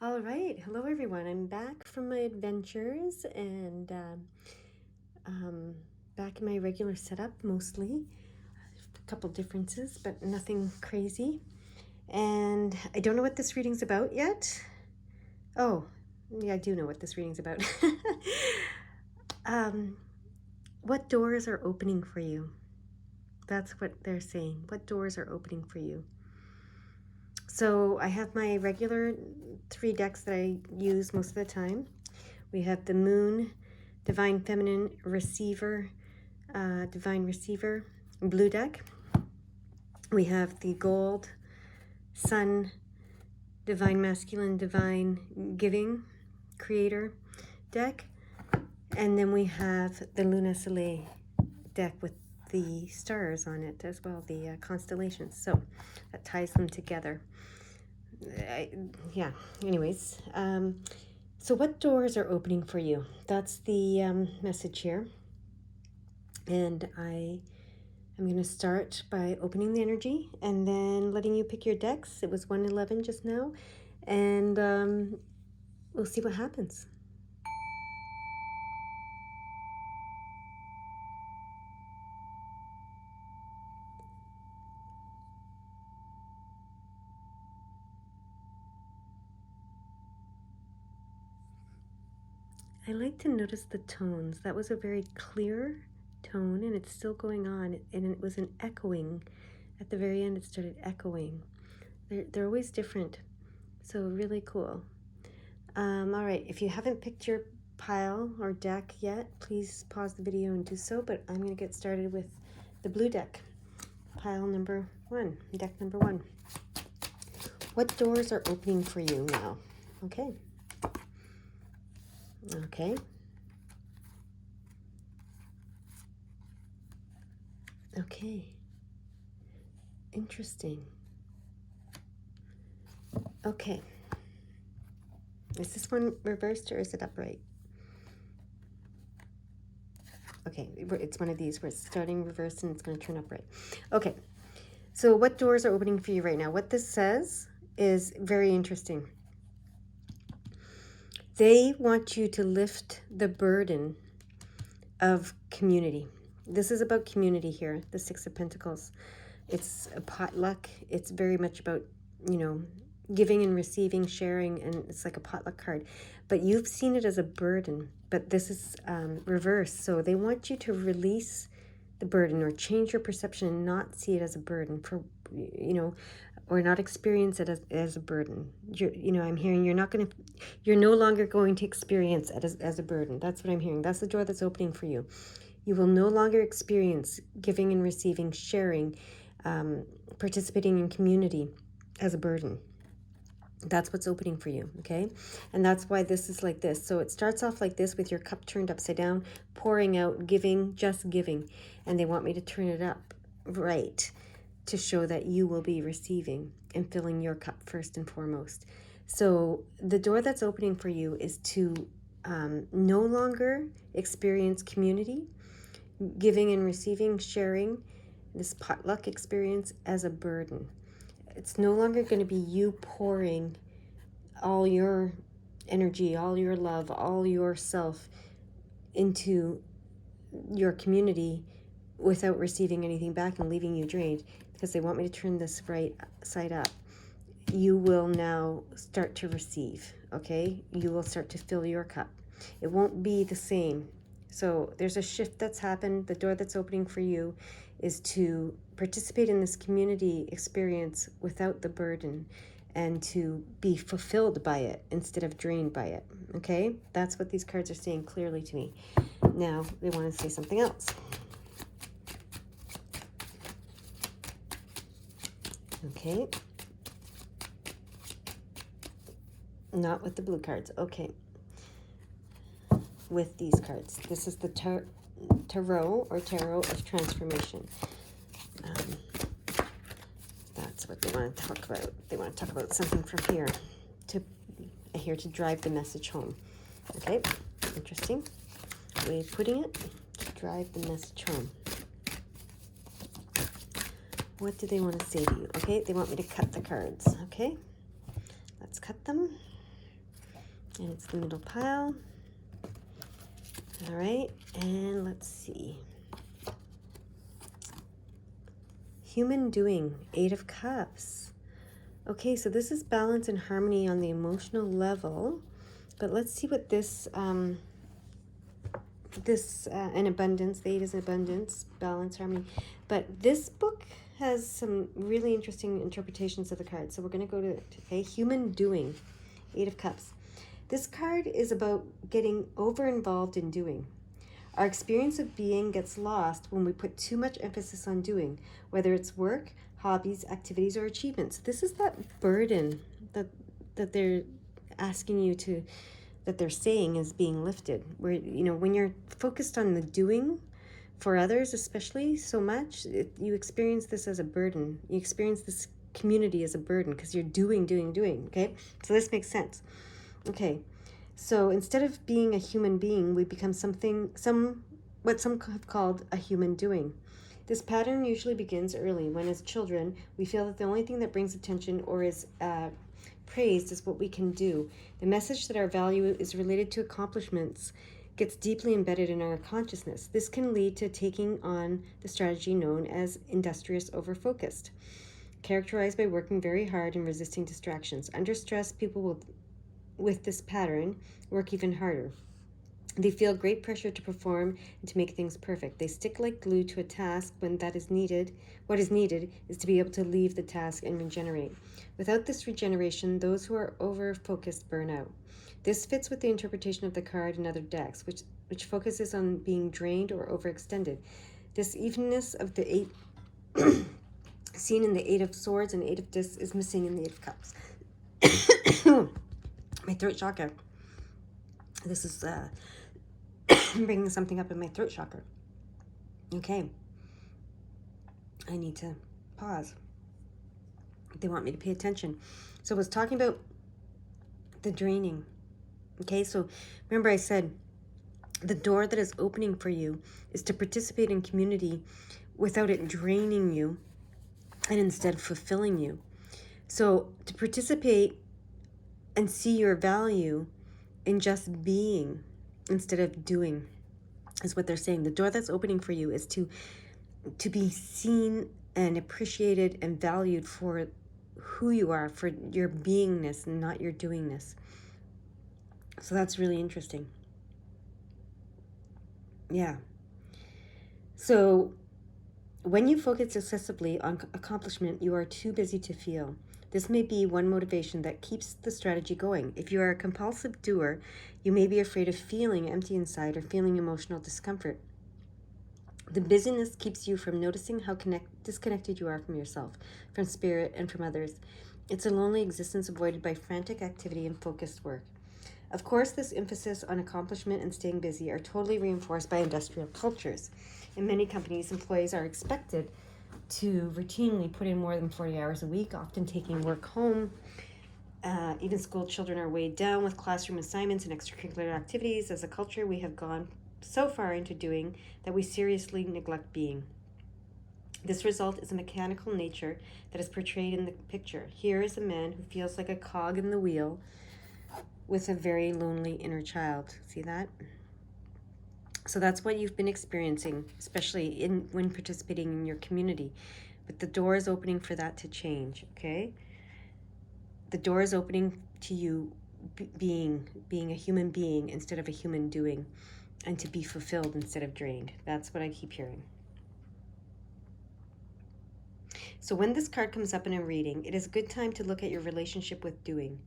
All right, hello everyone. I'm back from my adventures and back in my regular setup mostly. A couple differences, but nothing crazy. And I don't know what this reading's about yet. Oh, yeah, I do know what this reading's about. What doors are opening for you? That's what they're saying. What doors are opening for you? So I have my regular 3 decks that I use most of the time. We have the Moon, Divine Feminine, Receiver, Divine Receiver, blue deck. We have the Gold, Sun, Divine Masculine, Divine Giving, Creator deck. And then we have the Luna Soleil deck with the stars on it as well, the constellations. So that ties them together. Anyways, so what doors are opening for you? That's the message here. And I'm going to start by opening the energy and then letting you pick your decks. It was 111 just now, and we'll see what happens. I like to notice the tones. That was a very clear tone, and it's still going on, and it was an echoing. At the very end, it started echoing. They're always different, so really cool. All right, if you haven't picked your pile or deck yet, please pause the video and do so, but I'm going to get started with the blue deck, pile number 1, deck number 1. What doors are opening for you now? Okay. Okay. Okay. Interesting. Okay. Is this one reversed or is it upright? Okay, it's one of these where it's starting reversed and it's going to turn upright. Okay, so what doors are opening for you right now? What this says is very interesting. They want you to lift the burden of community. This is about community here, the 6 of Pentacles. It's a potluck. It's very much about, giving and receiving, sharing, and it's like a potluck card. But you've seen it as a burden, but this is reversed. So they want you to release the burden or change your perception and not see it as a burden or not experience it as a burden. I'm hearing you're no longer going to experience it as a burden. That's what I'm hearing. That's the door that's opening for you. You will no longer experience giving and receiving, sharing, participating in community as a burden. That's what's opening for you, okay? And that's why this is like this. So it starts off like this with your cup turned upside down, pouring out, giving, just giving. And they want me to turn it up right to show that you will be receiving and filling your cup first and foremost. So the door that's opening for you is to no longer experience community, giving and receiving, sharing, this potluck experience as a burden. It's no longer going to be you pouring all your energy, all your love, all yourself into your community without receiving anything back and leaving you drained, because they want me to turn this right side up. You will now start to receive, okay? You will start to fill your cup. It won't be the same. So there's a shift that's happened. The door that's opening for you is to participate in this community experience without the burden and to be fulfilled by it instead of drained by it, okay? That's what these cards are saying clearly to me. Now, they want to say something else. Okay. Not with the blue cards. Okay. With these cards. This is the tarot of transformation. That's what they want to talk about. They want to talk about something from here to drive the message home. Okay, interesting way of putting it. To drive the message home. What do they want to say to you? Okay, they want me to cut the cards. Okay, let's cut them. And it's the middle pile. All right, and let's see. Human doing, 8 of Cups. Okay, so this is balance and harmony on the emotional level. But let's see what this, and abundance, the 8 is abundance, balance, harmony. But this book has some really interesting interpretations of the cards. So we're going to go to it, okay? Human doing, 8 of Cups. This card is about getting over-involved in doing. Our experience of being gets lost when we put too much emphasis on doing, whether it's work, hobbies, activities, or achievements. This is that burden that they're asking you to, that they're saying is being lifted. Where, when you're focused on the doing for others, especially so much, you experience this as a burden. You experience this community as a burden because you're doing, okay? So this makes sense. Okay. So instead of being a human being, we become what some have called a human doing. This pattern usually begins early, when as children, we feel that the only thing that brings attention or is praised is what we can do. The message that our value is related to accomplishments gets deeply embedded in our consciousness. This can lead to taking on the strategy known as industrious overfocused, characterized by working very hard and resisting distractions. Under stress, people will with this pattern work even harder. They feel great pressure to perform and to make things perfect. They stick like glue to a task when what is needed is to be able to leave the task and regenerate. Without this regeneration, those who are over-focused burn out. This fits with the interpretation of the card in other decks, which focuses on being drained or overextended. This evenness of the 8 seen in the 8 of Swords and 8 of Discs is missing in the 8 of Cups. My throat chakra. This is bringing something up in my throat chakra. Okay. I need to pause. They want me to pay attention. So I was talking about the draining. Okay, so remember I said the door that is opening for you is to participate in community without it draining you and instead fulfilling you. So to participate and see your value in just being instead of doing is what they're saying. The door that's opening for you is to be seen and appreciated and valued for who you are, for your beingness and not your doingness. So that's really interesting. Yeah. So when you focus excessively on accomplishment, you are too busy to feel. This may be one motivation that keeps the strategy going. If you are a compulsive doer, you may be afraid of feeling empty inside or feeling emotional discomfort. The busyness keeps you from noticing how disconnected you are from yourself, from spirit, and from others. It's a lonely existence avoided by frantic activity and focused work. Of course, this emphasis on accomplishment and staying busy are totally reinforced by industrial cultures. In many companies, employees are expected to routinely put in more than 40 hours a week, often taking work home. Even school children are weighed down with classroom assignments and extracurricular activities. As a culture, we have gone so far into doing that we seriously neglect being. This result is a mechanical nature that is portrayed in the picture. Here is a man who feels like a cog in the wheel with a very lonely inner child. See that? So that's what you've been experiencing, especially when participating in your community. But the door is opening for that to change, okay? The door is opening to you being a human being instead of a human doing, and to be fulfilled instead of drained. That's what I keep hearing. So when this card comes up in a reading, it is a good time to look at your relationship with doing.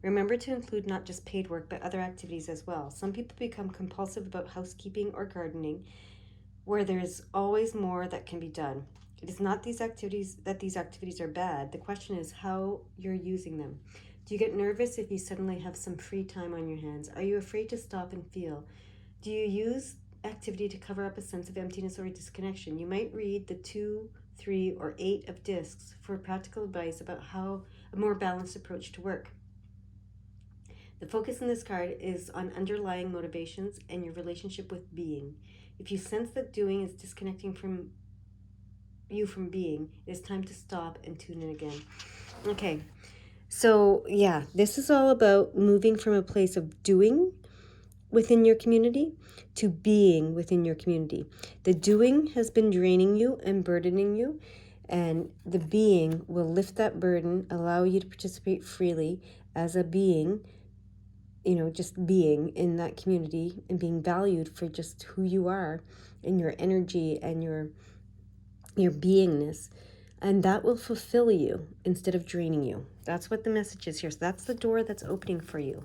Remember to include not just paid work, but other activities as well. Some people become compulsive about housekeeping or gardening, where there's always more that can be done. It is not these activities are bad. The question is how you're using them. Do you get nervous if you suddenly have some free time on your hands? Are you afraid to stop and feel? Do you use activity to cover up a sense of emptiness or disconnection? You might read the 2, 3, or 8 of Discs for practical advice about how a more balanced approach to work. The focus in this card is on underlying motivations and your relationship with being. If you sense that doing is disconnecting from being, it is time to stop and tune in again. Okay, So yeah, this is all about moving from a place of doing within your community to being within your community. The doing has been draining you and burdening you, and the being will lift that burden, allow you to participate freely as a being, just being in that community and being valued for just who you are and your energy and your beingness. And that will fulfill you instead of draining you. That's what the message is here. So that's the door that's opening for you.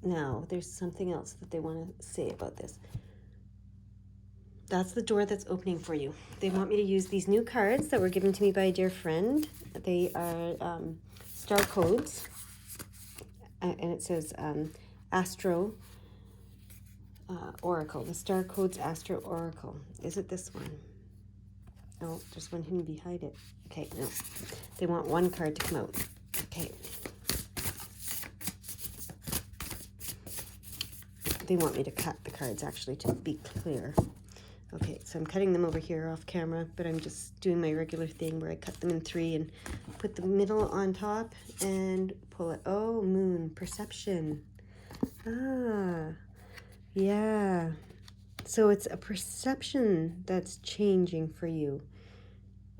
Now, there's something else that they want to say about this. That's the door that's opening for you. They want me to use these new cards that were given to me by a dear friend. They are star codes. And it says Astro Oracle. The star codes Astro Oracle. Is it this one? Oh, there's one hidden behind it. Okay, no. They want one card to come out. Okay. They want me to cut the cards, actually, to be clear. Okay, so I'm cutting them over here off camera, but I'm just doing my regular thing where I cut them in 3 and put the middle on top and pull it. Oh, moon, perception. Ah, yeah. So it's a perception that's changing for you.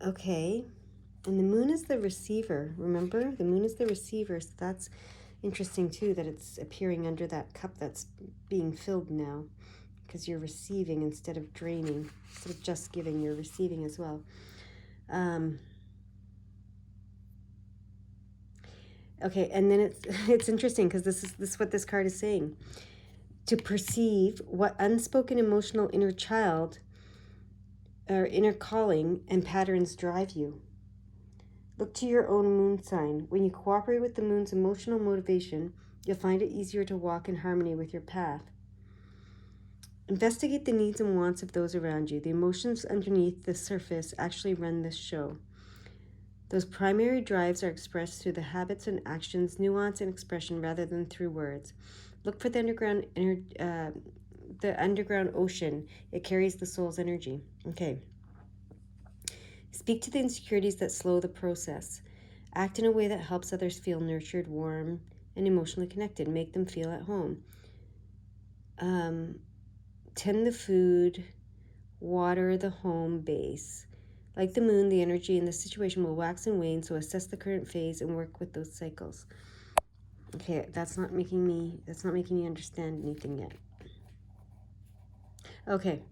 Okay. And the moon is the receiver. Remember? The moon is the receiver. So that's interesting too, that it's appearing under that cup that's being filled now. Because you're receiving instead of draining. Instead of just giving, you're receiving as well. Okay, and then it's interesting because this is what this card is saying. To perceive what unspoken emotional inner child or inner calling and patterns drive you. Look to your own moon sign. When you cooperate with the moon's emotional motivation, you'll find it easier to walk in harmony with your path. Investigate the needs and wants of those around you. The emotions underneath the surface actually run this show. Those primary drives are expressed through the habits and actions, nuance and expression rather than through words. Look for the underground ocean. It carries the soul's energy. Okay. Speak to the insecurities that slow the process. Act in a way that helps others feel nurtured, warm, and emotionally connected. Make them feel at home. Tend the food, water the home base. Like the moon, the energy in the situation will wax and wane, so assess the current phase and work with those cycles. Okay, that's not making me understand anything yet. Okay.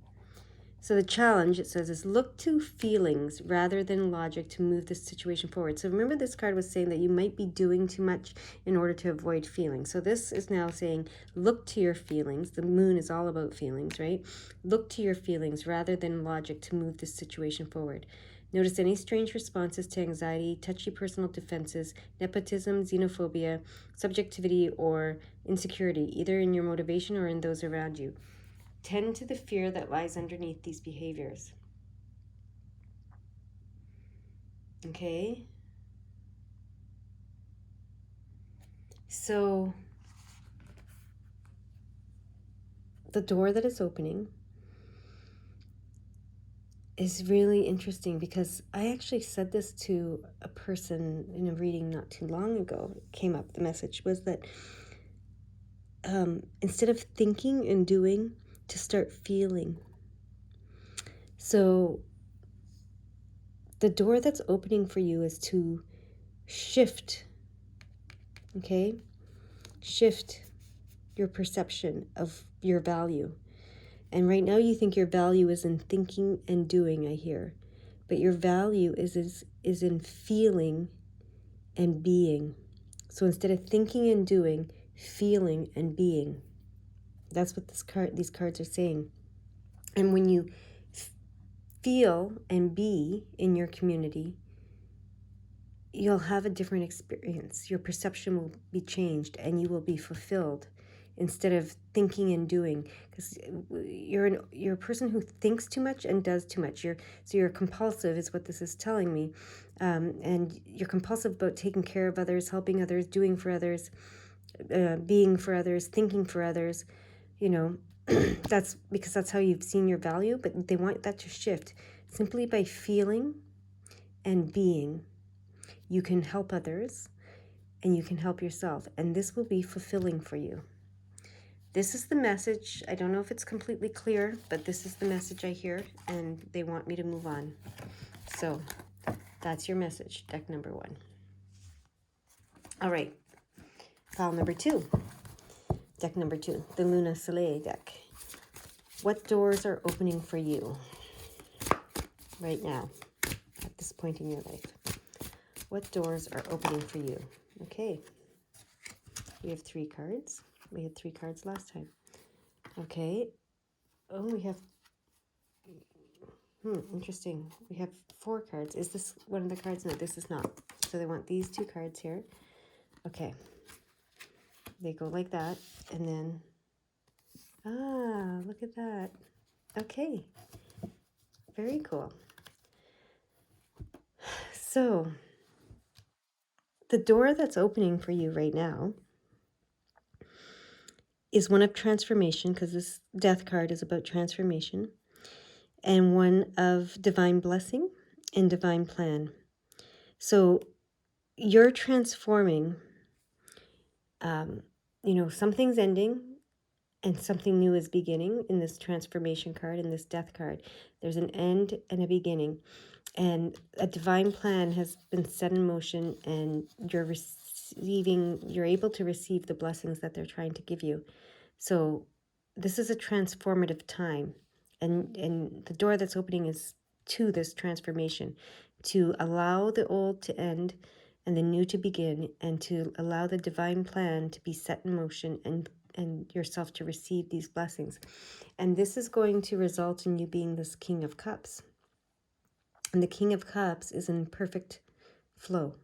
So the challenge, it says, is look to feelings rather than logic to move this situation forward. So remember, this card was saying that you might be doing too much in order to avoid feelings. So this is now saying look to your feelings. The moon is all about feelings, right? Look to your feelings rather than logic to move this situation forward. Notice any strange responses to anxiety, touchy personal defenses, nepotism, xenophobia, subjectivity, or insecurity, either in your motivation or in those around you. Tend to the fear that lies underneath these behaviors. Okay? So, the door that is opening is really interesting because I actually said this to a person in a reading not too long ago. It came up, the message was that instead of thinking and doing, to start feeling. So, the door that's opening for you is to shift, okay? Shift your perception of your value. And right now you think your value is in thinking and doing, I hear. But your value is in feeling and being. So instead of thinking and doing, feeling and being. That's what these cards are saying. And when you feel and be in your community, you'll have a different experience. Your perception will be changed and you will be fulfilled instead of thinking and doing, because you're a person who thinks too much and does too much. You're compulsive is what this is telling me, and you're compulsive about taking care of others, helping others, doing for others, being for others, thinking for others. That's because that's how you've seen your value, but they want that to shift. Simply by feeling and being, you can help others, and you can help yourself. And this will be fulfilling for you. This is the message. I don't know if it's completely clear, but this is the message I hear, and they want me to move on. So that's your message, deck number 1. All right, pile number 2. Deck number 2, the Luna Soleil deck. What doors are opening for you right now, at this point in your life? What doors are opening for you? Okay, we have 3 cards. We had 3 cards last time. Okay. Oh, we have... interesting. We have 4 cards. Is this one of the cards? No, this is not. So they want these 2 cards here. Okay. They go like that. And then... look at that. Okay. Very cool. So, the door that's opening for you right now is one of transformation, because this death card is about transformation, and one of divine blessing and divine plan. So you're transforming, something's ending and something new is beginning in this transformation card, in this death card. There's an end and a beginning, and a divine plan has been set in motion, and you're able to receive the blessings that they're trying to give you. So this is a transformative time, and the door that's opening is to this transformation, to allow the old to end and the new to begin, and to allow the divine plan to be set in motion, and yourself to receive these blessings. And this is going to result in you being this King of Cups. And the King of Cups is in perfect flow.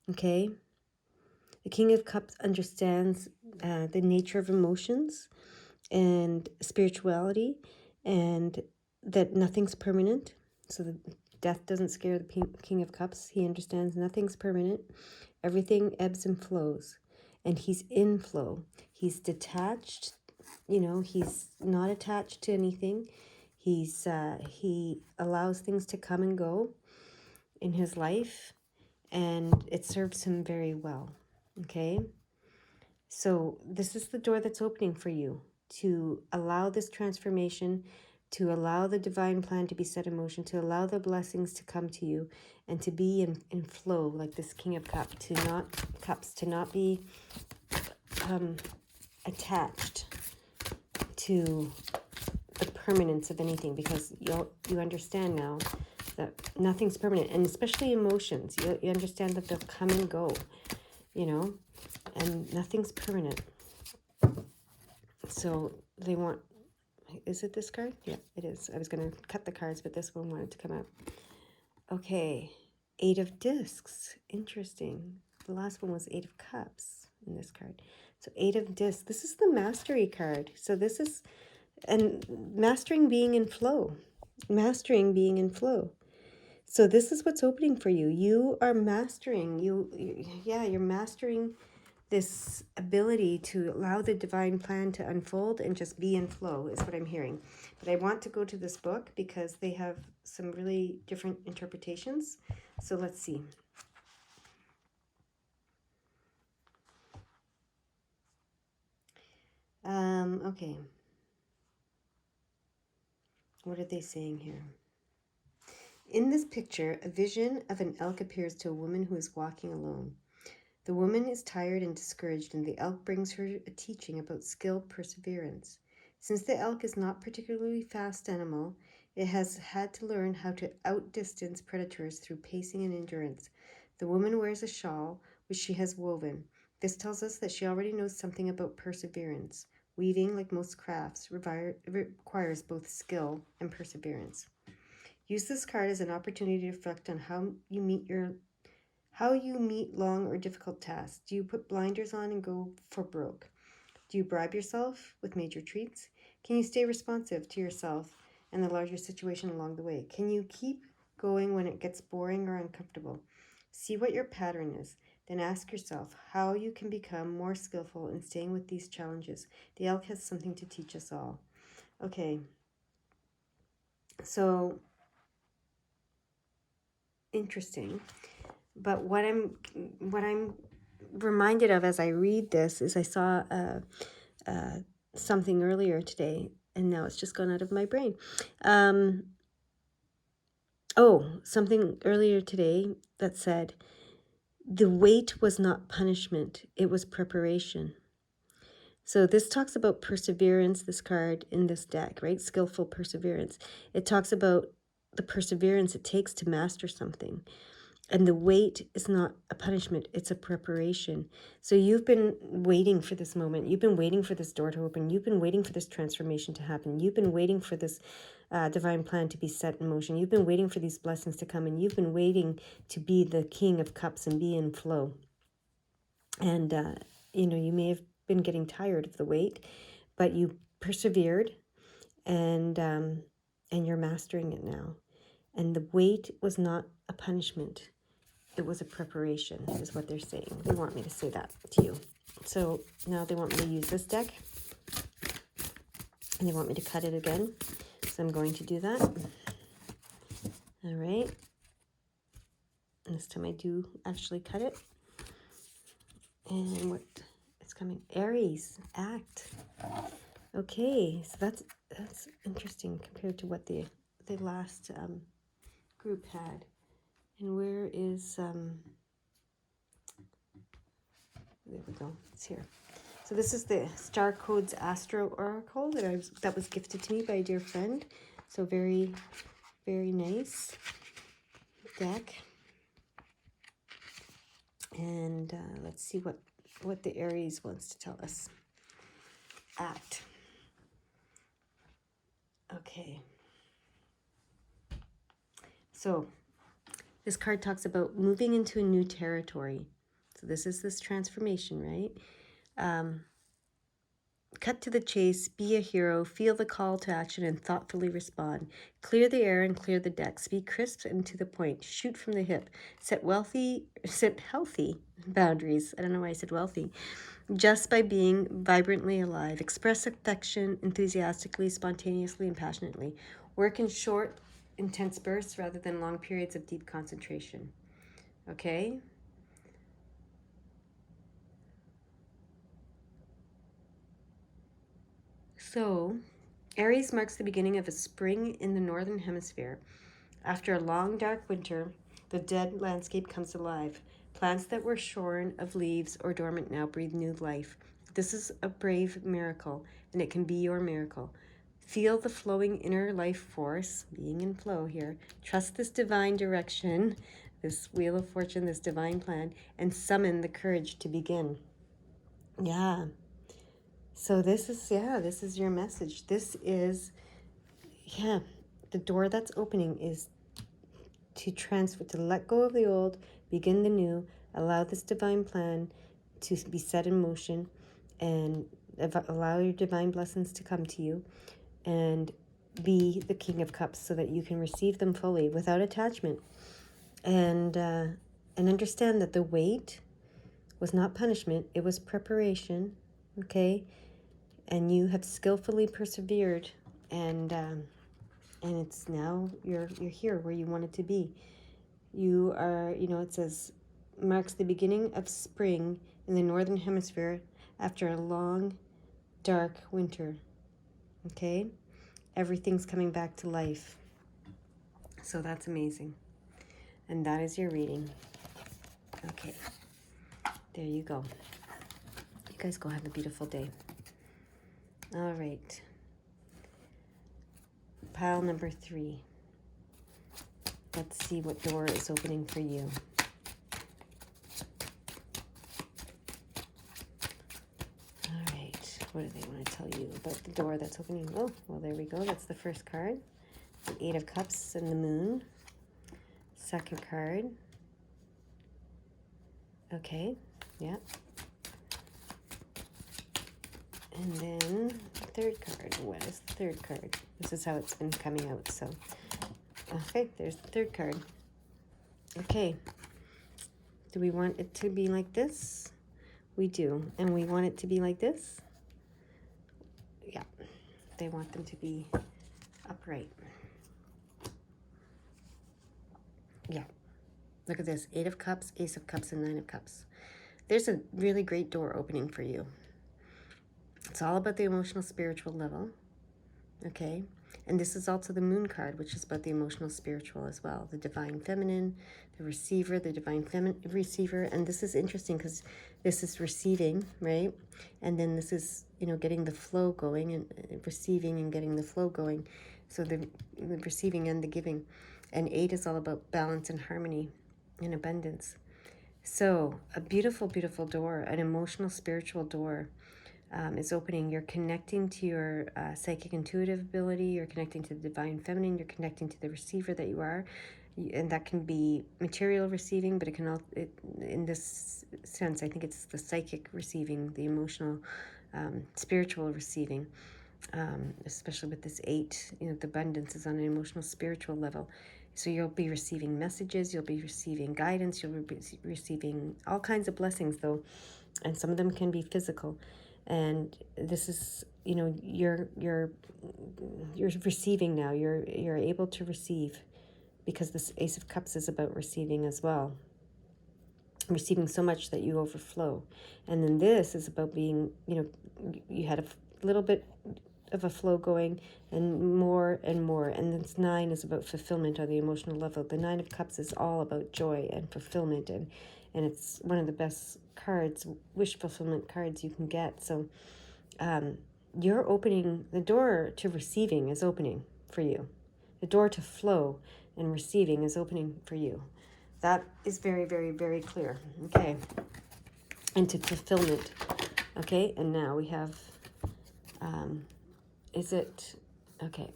Okay? The King of Cups understands the nature of emotions and spirituality, and that nothing's permanent. So the death doesn't scare the King of Cups. He understands nothing's permanent. Everything ebbs and flows, and he's in flow. He's detached. He's not attached to anything. He allows things to come and go in his life, and it serves him very well. Okay? So this is the door that's opening for you, to allow this transformation, to allow the divine plan to be set in motion, to allow the blessings to come to you, and to be in flow like this King of Cups, to not be attached to the permanence of anything, because you understand now that nothing's permanent, and especially emotions. You understand that they'll come and go, and nothing's permanent. So they want... Is it this card? Yeah, it is. I was going to cut the cards, but this one wanted to come out. Okay. 8 of Discs. Interesting. The last one was 8 of Cups in this card. So 8 of Discs. This is the Mastery card. So this is... And mastering being in flow. Mastering being in flow. So this is what's opening for you. You are mastering. You're mastering this ability to allow the divine plan to unfold and just be in flow is what I'm hearing. But I want to go to this book because they have some really different interpretations. So let's see. Okay. What are they saying here? In this picture, a vision of an elk appears to a woman who is walking alone. The woman is tired and discouraged, and the elk brings her a teaching about skilled perseverance. Since the elk is not a particularly fast animal, it has had to learn how to outdistance predators through pacing and endurance. The woman wears a shawl, which she has woven. This tells us that she already knows something about perseverance. Weaving, like most crafts, requires both skill and perseverance. Use this card as an opportunity to reflect on how you meet long or difficult tasks. Do you put blinders on and go for broke? Do you bribe yourself with major treats? Can you stay responsive to yourself and the larger situation along the way? Can you keep going when it gets boring or uncomfortable? See what your pattern is. Then ask yourself how you can become more skillful in staying with these challenges. The elk has something to teach us all. Okay. So, interesting. But what I'm reminded of as I read this is I saw something earlier today, and now it's just gone out of my brain. Something earlier today that said, the wait was not punishment, it was preparation. So this talks about perseverance, this card in this deck, right? Skillful perseverance. It talks about the perseverance it takes to master something. And the wait is not a punishment, it's a preparation. So you've been waiting for this moment. You've been waiting for this door to open. You've been waiting for this transformation to happen. You've been waiting for this divine plan to be set in motion. You've been waiting for these blessings to come. And you've been waiting to be the King of Cups and be in flow. And, you may have been getting tired of the wait, but you persevered, and you're mastering it now. And the wait was not a punishment. It was a preparation, is what they're saying. They want me to say that to you. So now they want me to use this deck. And they want me to cut it again. So I'm going to do that. All right. And this time I do actually cut it. And what is coming? Aries, act. Okay, so that's interesting compared to what the last group had. And where is, there we go, it's here. So this is the Star Codes Astro Oracle that was gifted to me by a dear friend. So very, very nice deck. And let's see what the Aries wants to tell us. Act. Okay. So this card talks about moving into a new territory. So this is this transformation, right? Cut to the chase, be a hero, feel the call to action and thoughtfully respond. Clear the air and clear the decks. Be crisp and to the point. Shoot from the hip. Set healthy boundaries. I don't know why I said wealthy. Just by being vibrantly alive. Express affection enthusiastically, spontaneously, and passionately. Work in short, intense bursts rather than long periods of deep concentration. Okay? So, Aries marks the beginning of a spring in the northern hemisphere. After a long, dark winter, the dead landscape comes alive. Plants that were shorn of leaves or dormant now breathe new life. This is a brave miracle, and it can be your miracle. Feel the flowing inner life force, being in flow here. Trust this divine direction, this wheel of fortune, this divine plan, and summon the courage to begin. Yeah. So this is your message. This is, the door that's opening is to let go of the old, begin the new, allow this divine plan to be set in motion, and allow your divine blessings to come to you, and be the King of Cups so that you can receive them fully without attachment, and understand that the wait was not punishment, it was preparation, okay? And you have skillfully persevered, and it's now you're here where you wanted to be. You are, it says, marks the beginning of spring in the northern hemisphere after a long, dark winter. Okay? Everything's coming back to life. So that's amazing. And that is your reading. Okay. There you go. You guys go have a beautiful day. All right. Pile number 3. Let's see what door is opening for you. All right. What do they want to tell you about the door that's opening? Oh, well, there we go. That's the first card. The 8 of Cups and the Moon. Second card. Okay. Yeah. And then the third card. What is the third card? This is how it's been coming out. So, okay, there's the third card. Okay. Do we want it to be like this? We do. And we want it to be like this? Yeah. They want them to be upright. Yeah. Look at this. 8 of Cups, Ace of Cups, and 9 of Cups. there's a really great door opening for you. It's all about the emotional spiritual level. Okay, and this is also the moon card, which is about the emotional spiritual as well, the divine feminine, the receiver, the divine receiver. And this is interesting because this is receiving, right? And then this is, you know, getting the flow going, and receiving and getting the flow going. So the receiving and the giving. And 8 is all about balance and harmony and abundance. So a beautiful, beautiful door, an emotional spiritual door is opening. You're connecting to your psychic intuitive ability. You're connecting to the divine feminine. You're connecting to the receiver that you are. And that can be material receiving, but it can also, in this sense, I think it's the psychic receiving, the emotional, spiritual receiving, especially with this 8, you know, the abundance is on an emotional, spiritual level. So you'll be receiving messages, you'll be receiving guidance, you'll be receiving all kinds of blessings, though, and some of them can be physical. And this is, you know, you're receiving now. You're able to receive, because this Ace of Cups is about receiving as well. Receiving so much that you overflow. And then this is about being, you know, you had a little bit of a flow going, and more and more. And this 9 is about fulfillment on the emotional level. The 9 of Cups is all about joy and fulfillment, and it's one of the best cards, wish fulfillment cards you can get. So you're opening, the door to receiving is opening for you. The door to flow and receiving is opening for you. That is very, very, very clear. Okay. And to fulfillment. Okay. And now we have, is it, okay.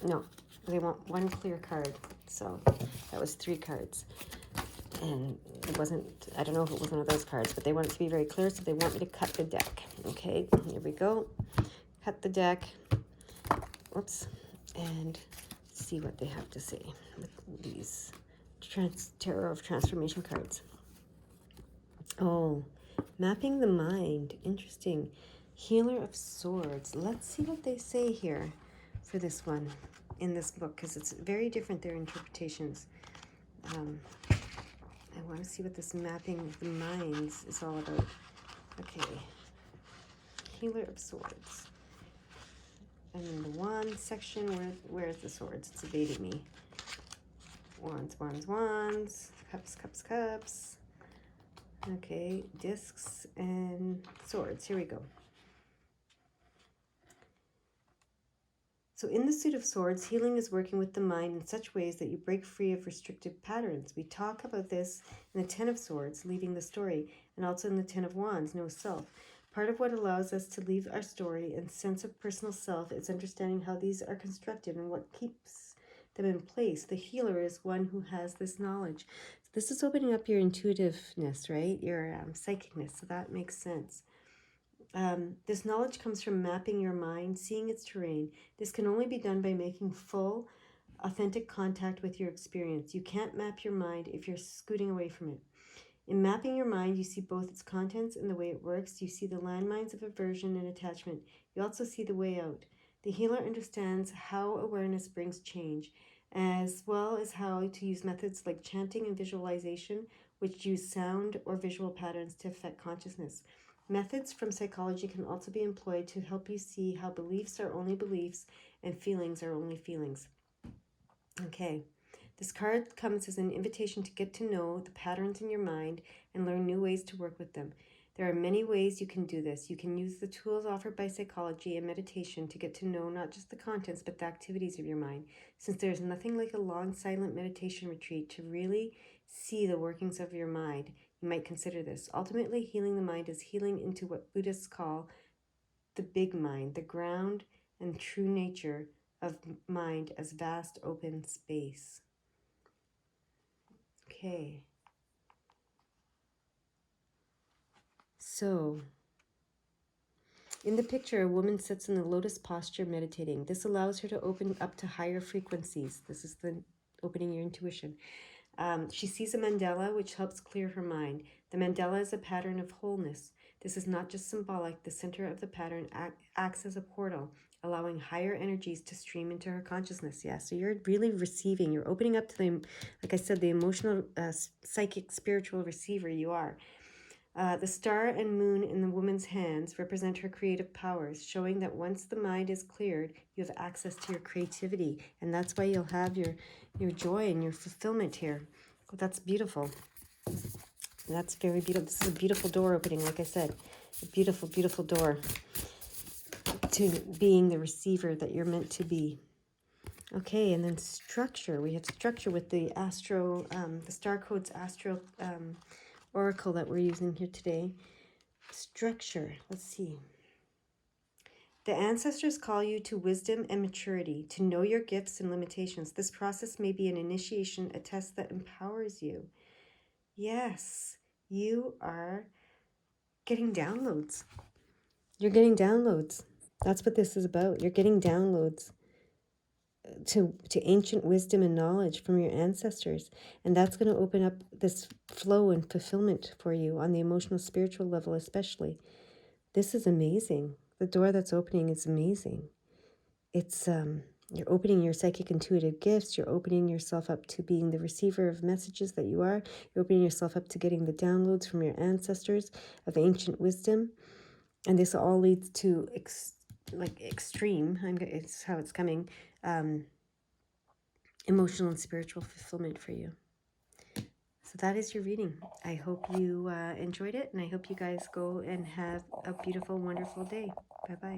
No, they want one clear card. So that was 3 cards. And it wasn't, I don't know if it was one of those cards, but they want it to be very clear, so they want me to cut the deck. Okay, here we go. Cut the deck. Oops. And see what they have to say with these Tarot of Transformation cards. Oh, mapping the mind. Interesting. Healer of Swords. Let's see what they say here for this one in this book, because it's very different, their interpretations. I want to see what this mapping of the minds is all about. Okay. Healer of Swords. And then the wand section, where's the swords? It's evading me. Wands, wands, wands. Cups, cups, cups. Okay, discs and swords. Here we go. So in the Suit of Swords, healing is working with the mind in such ways that you break free of restrictive patterns. We talk about this in the Ten of Swords, leaving the story, and also in the Ten of Wands, no self. Part of what allows us to leave our story and sense of personal self is understanding how these are constructed and what keeps them in place. The healer is one who has this knowledge. So this is opening up your intuitiveness, right? Your psychicness, so that makes sense. This knowledge comes from mapping your mind, seeing its terrain. This can only be done by making full, authentic contact with your experience. You can't map your mind if you're scooting away from it. In mapping your mind, you see both its contents and the way it works. You see the landmines of aversion and attachment. You also see the way out. The healer understands how awareness brings change, as well as how to use methods like chanting and visualization, which use sound or visual patterns to affect consciousness. Methods from psychology can also be employed to help you see how beliefs are only beliefs and feelings are only feelings. Okay, this card comes as an invitation to get to know the patterns in your mind and learn new ways to work with them. There are many ways you can do this. You can use the tools offered by psychology and meditation to get to know not just the contents but the activities of your mind. Since there's nothing like a long silent meditation retreat to really see the workings of your mind, you might consider this. Ultimately, healing the mind is healing into what Buddhists call the big mind, the ground and true nature of mind as vast open space. Okay. So, in the picture, a woman sits in the lotus posture meditating. This allows her to open up to higher frequencies. This is the opening your intuition. She sees a mandala, which helps clear her mind. The mandala is a pattern of wholeness. This is not just symbolic. The center of the pattern acts as a portal, allowing higher energies to stream into her consciousness. Yeah, so you're really receiving. You're opening up to the, like I said, the emotional, psychic, spiritual receiver you are. The star and moon in the woman's hands represent her creative powers, showing that once the mind is cleared, you have access to your creativity. And that's why you'll have your joy and your fulfillment here. That's beautiful. That's very beautiful. This is a beautiful door opening, like I said. A beautiful, beautiful door to being the receiver that you're meant to be. Okay, and then structure. We have structure with the the Star Codes Astro Oracle that we're using here today. Structure. Let's see. The ancestors call you to wisdom and maturity, to know your gifts and limitations. This process may be an initiation, a test that empowers you. Yes, you are getting downloads. You're getting downloads. That's what this is about. You're getting downloads to ancient wisdom and knowledge from your ancestors. And that's going to open up this flow and fulfillment for you on the emotional, spiritual level especially. This is amazing. The door that's opening is amazing. It's you're opening your psychic intuitive gifts. You're opening yourself up to being the receiver of messages that you are. You're opening yourself up to getting the downloads from your ancestors of ancient wisdom. And this all leads to extreme, it's how it's coming, emotional and spiritual fulfillment for you. So that is your reading. I hope you enjoyed it, and I hope you guys go and have a beautiful, wonderful day. Bye-bye.